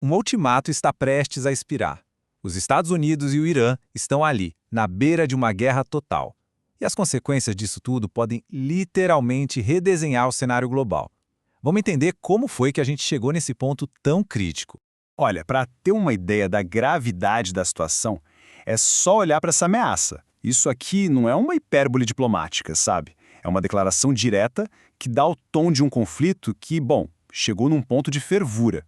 Um ultimato está prestes a expirar. Os Estados Unidos e o Irã estão ali, na beira de uma guerra total. E as consequências disso tudo podem literalmente redesenhar o cenário global. Vamos entender como foi que a gente chegou nesse ponto tão crítico. Olha, para ter uma ideia da gravidade da situação, é só olhar para essa ameaça. Isso aqui não é uma hipérbole diplomática, sabe? É uma declaração direta que dá o tom de um conflito que, bom, chegou num ponto de fervura.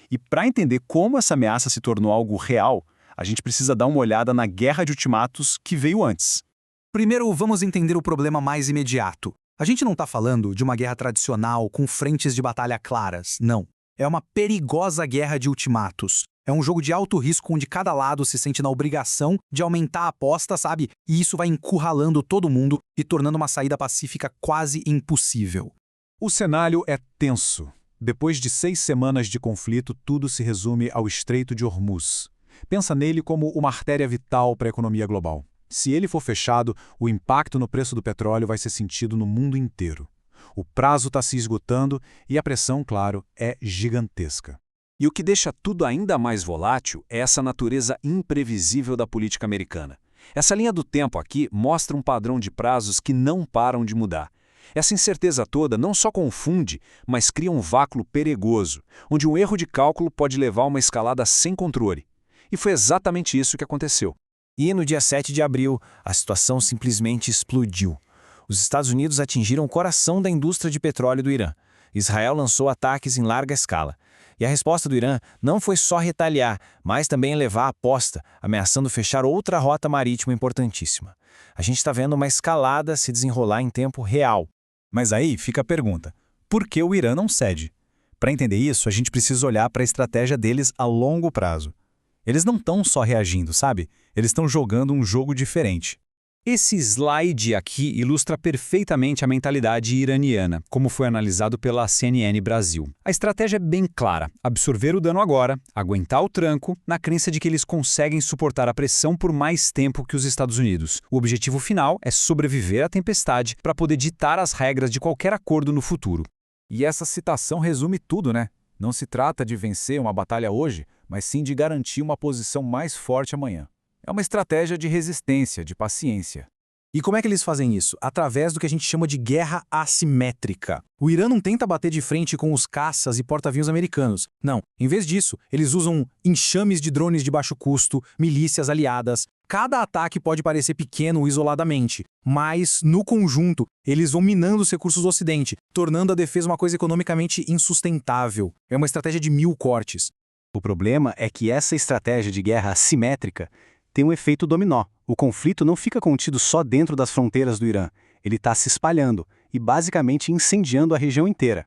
E para entender como essa ameaça se tornou algo real, a gente precisa dar uma olhada na guerra de ultimatos que veio antes. Primeiro, vamos entender o problema mais imediato. A gente não está falando de uma guerra tradicional com frentes de batalha claras, não. É uma perigosa guerra de ultimatos. É um jogo de alto risco onde cada lado se sente na obrigação de aumentar a aposta, sabe? E isso vai encurralando todo mundo e tornando uma saída pacífica quase impossível. O cenário é tenso. Depois de 6 semanas de conflito, tudo se resume ao Estreito de Hormuz. Pensa nele como uma artéria vital para a economia global. Se ele for fechado, o impacto no preço do petróleo vai ser sentido no mundo inteiro. O prazo está se esgotando e a pressão, claro, é gigantesca. E o que deixa tudo ainda mais volátil é essa natureza imprevisível da política americana. Essa linha do tempo aqui mostra um padrão de prazos que não param de mudar. Essa incerteza toda não só confunde, mas cria um vácuo perigoso, onde um erro de cálculo pode levar a uma escalada sem controle. E foi exatamente isso que aconteceu. E no dia 7 de abril, a situação simplesmente explodiu. Os Estados Unidos atingiram o coração da indústria de petróleo do Irã. Israel lançou ataques em larga escala. E a resposta do Irã não foi só retaliar, mas também elevar a aposta, ameaçando fechar outra rota marítima importantíssima. A gente está vendo uma escalada se desenrolar em tempo real. Mas aí fica a pergunta, por que o Irã não cede? Para entender isso, a gente precisa olhar para a estratégia deles a longo prazo. Eles não estão só reagindo, sabe? Eles estão jogando um jogo diferente. Esse slide aqui ilustra perfeitamente a mentalidade iraniana, como foi analisado pela CNN Brasil. A estratégia é bem clara: absorver o dano agora, aguentar o tranco, na crença de que eles conseguem suportar a pressão por mais tempo que os Estados Unidos. O objetivo final é sobreviver à tempestade para poder ditar as regras de qualquer acordo no futuro. E essa citação resume tudo, né? Não se trata de vencer uma batalha hoje, mas sim de garantir uma posição mais forte amanhã. É uma estratégia de resistência, de paciência. E como é que eles fazem isso? Através do que a gente chama de guerra assimétrica. O Irã não tenta bater de frente com os caças e porta-aviões americanos. Não. Em vez disso, eles usam enxames de drones de baixo custo, milícias aliadas. Cada ataque pode parecer pequeno isoladamente, mas, no conjunto, eles vão minando os recursos do Ocidente, tornando a defesa uma coisa economicamente insustentável. É uma estratégia de 1000 cortes. O problema é que essa estratégia de guerra assimétrica tem um efeito dominó. O conflito não fica contido só dentro das fronteiras do Irã. Ele está se espalhando e basicamente incendiando a região inteira.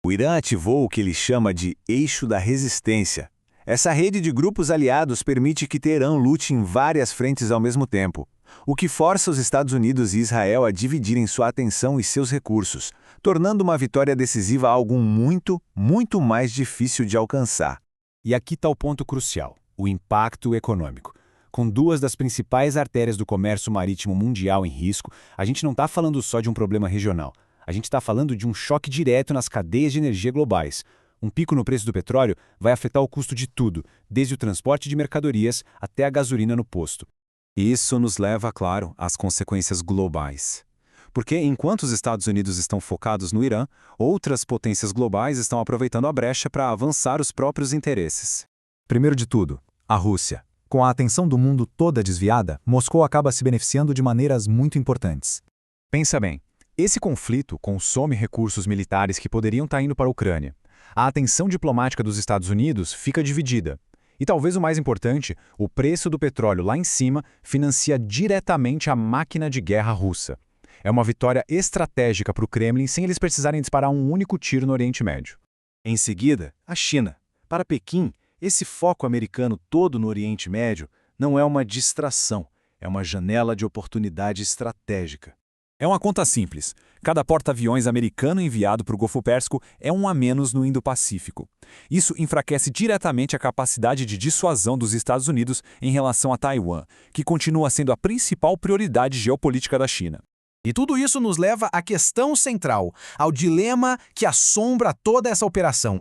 O Irã ativou o que ele chama de eixo da resistência. Essa rede de grupos aliados permite que Teherã lute em várias frentes ao mesmo tempo, o que força os Estados Unidos e Israel a dividirem sua atenção e seus recursos, tornando uma vitória decisiva algo muito, muito mais difícil de alcançar. E aqui está o ponto crucial: o impacto econômico. Com duas das principais artérias do comércio marítimo mundial em risco, a gente não está falando só de um problema regional. A gente está falando de um choque direto nas cadeias de energia globais. Um pico no preço do petróleo vai afetar o custo de tudo, desde o transporte de mercadorias até a gasolina no posto. Isso nos leva, claro, às consequências globais. Porque, enquanto os Estados Unidos estão focados no Irã, outras potências globais estão aproveitando a brecha para avançar os próprios interesses. Primeiro de tudo, a Rússia. Com a atenção do mundo toda desviada, Moscou acaba se beneficiando de maneiras muito importantes. Pensa bem, esse conflito consome recursos militares que poderiam estar indo para a Ucrânia. A atenção diplomática dos Estados Unidos fica dividida. E talvez o mais importante, o preço do petróleo lá em cima financia diretamente a máquina de guerra russa. É uma vitória estratégica para o Kremlin sem eles precisarem disparar um único tiro no Oriente Médio. Em seguida, a China. Para Pequim, esse foco americano todo no Oriente Médio não é uma distração, é uma janela de oportunidade estratégica. É uma conta simples. Cada porta-aviões americano enviado para o Golfo Pérsico é um a menos no Indo-Pacífico. Isso enfraquece diretamente a capacidade de dissuasão dos Estados Unidos em relação a Taiwan, que continua sendo a principal prioridade geopolítica da China. E tudo isso nos leva à questão central, ao dilema que assombra toda essa operação.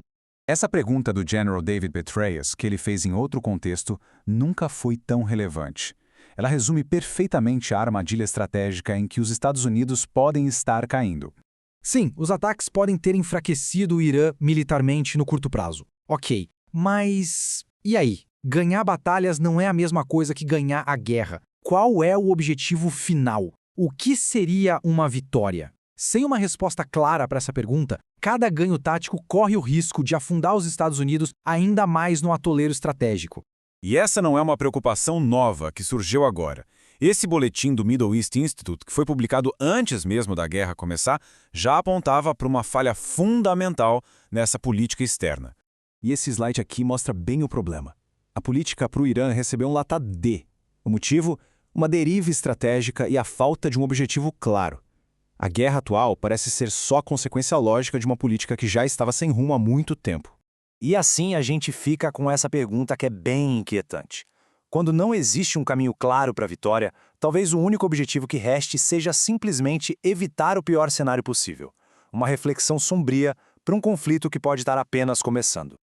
Essa pergunta do General David Petraeus, que ele fez em outro contexto, nunca foi tão relevante. Ela resume perfeitamente a armadilha estratégica em que os Estados Unidos podem estar caindo. Sim, os ataques podem ter enfraquecido o Irã militarmente no curto prazo. Ok, mas e aí? Ganhar batalhas não é a mesma coisa que ganhar a guerra. Qual é o objetivo final? O que seria uma vitória? Sem uma resposta clara para essa pergunta, cada ganho tático corre o risco de afundar os Estados Unidos ainda mais no atoleiro estratégico. E essa não é uma preocupação nova que surgiu agora. Esse boletim do Middle East Institute, que foi publicado antes mesmo da guerra começar, já apontava para uma falha fundamental nessa política externa. E esse slide aqui mostra bem o problema. A política para o Irã recebeu um lata D. O motivo? Uma deriva estratégica e a falta de um objetivo claro. A guerra atual parece ser só consequência lógica de uma política que já estava sem rumo há muito tempo. E assim a gente fica com essa pergunta que é bem inquietante. Quando não existe um caminho claro para a vitória, talvez o único objetivo que reste seja simplesmente evitar o pior cenário possível. Uma reflexão sombria para um conflito que pode estar apenas começando.